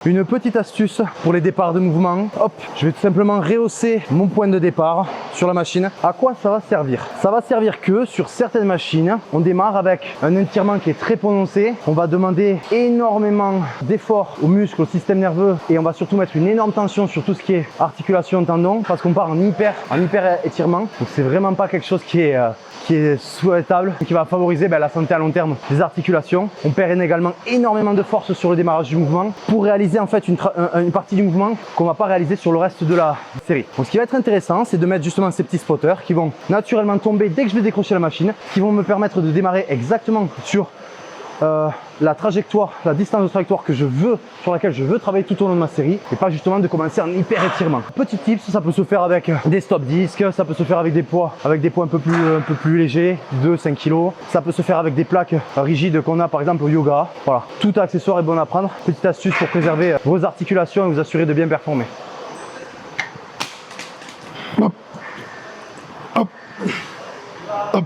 Une petite astuce pour les départs de mouvement. Hop, je vais tout simplement rehausser mon point de départ sur la machine. À quoi ça va servir? Ça va servir que sur certaines machines, on démarre avec un étirement qui est très prononcé. On va demander énormément d'efforts aux muscles, au système nerveux et on va surtout mettre une énorme tension sur tout ce qui est articulation, tendon parce qu'on part en hyper étirement. Donc c'est vraiment pas quelque chose qui est souhaitable et qui va favoriser la santé à long terme des articulations. On perd également énormément de force sur le démarrage du mouvement pour réaliser en fait une partie du mouvement qu'on va pas réaliser sur le reste de la série. Donc ce qui va être intéressant, c'est de mettre justement ces petits spotters qui vont naturellement tomber dès que je vais décrocher la machine, qui vont me permettre de démarrer exactement sur la trajectoire, la distance de trajectoire sur laquelle je veux travailler tout au long de ma série et pas justement de commencer en hyper étirement. Petit tips, ça peut se faire avec des stop disques, ça peut se faire avec des poids un peu plus légers, 2-5 kg. Ça peut se faire avec des plaques rigides qu'on a par exemple au yoga. Voilà, tout accessoire est bon à prendre. Petite astuce pour préserver vos articulations et vous assurer de bien performer. Hop, hop, hop.